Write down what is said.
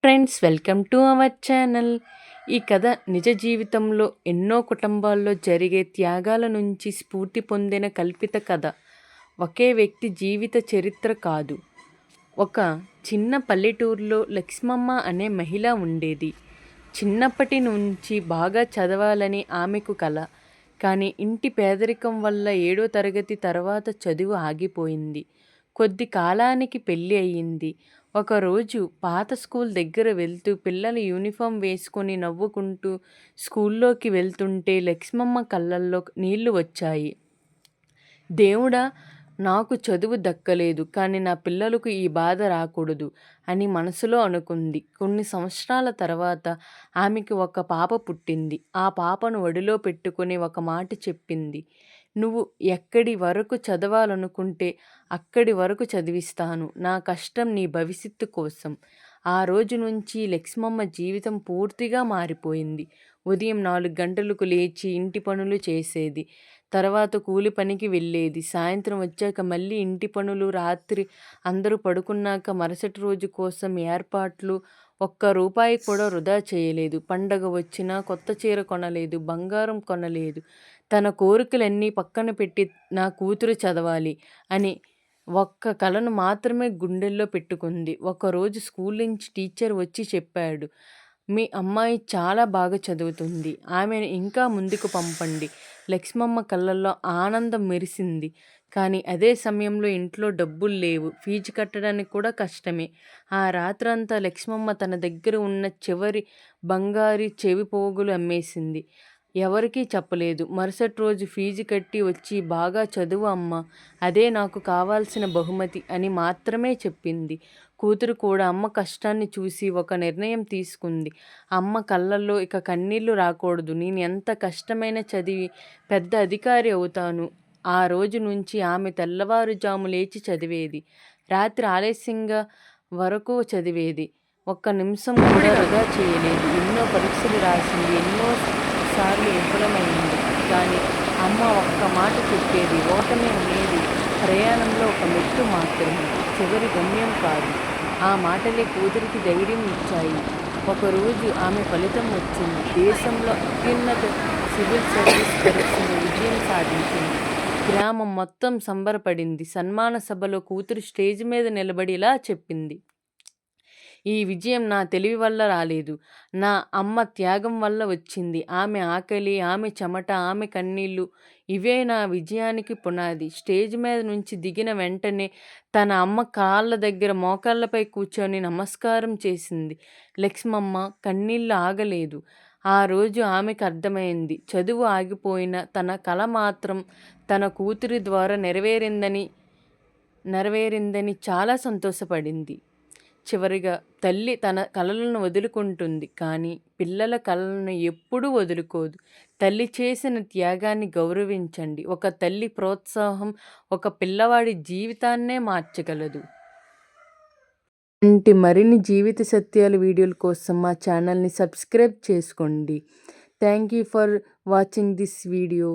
Friends, welcome to our channel. ఈ కథ నిజ జీవితంలో ఎన్నో కుటుంబాల్లో జరిగే త్యాగాల నుంచి స్ఫూర్తి పొందిన కల్పిత కథ. ఒకే వ్యక్తి జీవిత చరిత్ర కాదు. ఒక చిన్న పల్లెటూరులో లక్ష్మమ్మ అనే మహిళ ఉండేది. చిన్నప్పటి నుంచి బాగా చదవాలని ఆమెకు కల. కానీ ఇంటి పేదరికం వల్ల 7వ తరగతి తర్వాత చదువు ఆగిపోయింది. కొద్ది కాలానికి పెళ్ళి అయ్యింది. ఒకరోజు పాత స్కూల్ దగ్గర వెళ్తూ పిల్లలు యూనిఫామ్ వేసుకొని నవ్వుకుంటూ స్కూల్లోకి వెళ్తుంటే లక్ష్మమ్మ కళ్ళల్లో నీళ్లు వచ్చాయి. దేవుడా, నాకు చదువు దక్కలేదు, కానీ నా పిల్లలకు ఈ బాధ రాకూడదు అని మనసులో అనుకుంది. కొన్ని సంవత్సరాల తర్వాత ఆమెకి ఒక పాప పుట్టింది. ఆ పాపను ఒడిలో పెట్టుకుని ఒక మాట చెప్పింది. నువ్వు ఎక్కడి వరకు చదవాలనుకుంటే అక్కడి వరకు చదివిస్తాను. నా కష్టం నీ భవిష్యత్తు కోసం. ఆ రోజు నుంచి లక్ష్మమ్మ జీవితం పూర్తిగా మారిపోయింది. ఉదయం 4 గంటలకు లేచి ఇంటి పనులు చేసేది. తర్వాత కూలి పనికి వెళ్ళేది. సాయంత్రం వచ్చాక మళ్ళీ ఇంటి పనులు. రాత్రి అందరూ పడుకున్నాక మరుసటి రోజు కోసం ఏర్పాట్లు. ఒక్క రూపాయి కూడా వృధా చేయలేదు. పండగ వచ్చినా కొత్త చీర కొనలేదు, బంగారం కొనలేదు. తన కోరికలన్నీ పక్కన పెట్టి నా కూతురు చదవాలి అని ఒక్క కలను మాత్రమే గుండెల్లో పెట్టుకుంది. ఒకరోజు స్కూల్ నుంచి టీచర్ వచ్చి చెప్పాడు, మీ అమ్మాయి చాలా బాగా చదువుతుంది, ఆమెను ఇంకా ముందుకు పంపండి. లక్ష్మమ్మ కళ్ళల్లో ఆనందం మెరిసింది. కానీ అదే సమయంలో ఇంట్లో డబ్బులు లేవు. ఫీజు కట్టడానికి కూడా కష్టమే. ఆ రాత్రంతా లక్ష్మమ్మ తన దగ్గర ఉన్న చివరి బంగారు చెవి పోగులు అమ్మేసింది. ఎవరికీ చెప్పలేదు. మరుసటి రోజు ఫీజు కట్టి వచ్చి, బాగా చదువు అమ్మ, అదే నాకు కావాల్సిన బహుమతి అని మాత్రమే చెప్పింది. కూతురు కూడా అమ్మ కష్టాన్ని చూసి ఒక నిర్ణయం తీసుకుంది. అమ్మ కళ్ళల్లో ఇక కన్నీళ్లు రాకూడదు. నేను ఎంత కష్టమైనా చదివి పెద్ద అధికారి అవుతాను. ఆ రోజు నుంచి ఆమె తెల్లవారుజాము లేచి చదివేది. రాత్రి ఆలస్యంగా వరకు చదివేది. ఒక్క నిమిషం కూడా వృధా చేయలేదు. ఎన్నో పరీక్షలు రాసింది. ఎన్నోసార్లు విఫలమైంది. కానీ అమ్మ ఒక్క మాట చెప్పేది, ఓటమి అనేది ప్రయాణంలో ఒక మెట్టు మాత్రమే, చివరి గమ్యం కాదు. ఆ మాటలే కూతురికి ధైర్యం ఇచ్చాయి. ఒకరోజు ఆమె ఫలితం వచ్చింది. దేశంలో అత్యున్నత సివిల్ సర్వీస్ పరీక్షలో విజయం సాధించింది. గ్రామం మొత్తం సంబరపడింది. సన్మాన సభలో కూతురు స్టేజ్ మీద నిలబడి ఇలా చెప్పింది, ఈ విజయం నా తెలివి వల్ల రాలేదు, నా అమ్మ త్యాగం వల్ల వచ్చింది. ఆమె ఆకలి, ఆమె చెమట, ఆమె కన్నీళ్లు, ఇవే నా విజయానికి పునాది. స్టేజ్ మీద నుంచి దిగిన వెంటనే తన అమ్మ కాళ్ళ దగ్గర మోకాళ్ళపై కూర్చొని నమస్కారం చేసింది. లక్ష్మమ్మ కన్నీళ్లు ఆగలేదు. ఆ రోజు ఆమెకు అర్థమైంది, చదువు ఆగిపోయిన తన కల మాత్రం తన కూతురి ద్వారా నెరవేరిందని చాలా సంతోషపడింది. చివరిగా తల్లి తన కలలను వదులుకుంటుంది, కానీ పిల్లల కలలను ఎప్పుడూ వదులుకోదు. తల్లి చేసిన త్యాగాన్ని గౌరవించండి. ఒక తల్లి ప్రోత్సాహం ఒక పిల్లవాడి జీవితాన్నే మార్చగలదు. మరిన్ని జీవిత సత్యాల వీడియోల కోసం మా ఛానల్ని సబ్స్క్రైబ్ చేసుకోండి. Thank you for watching this video.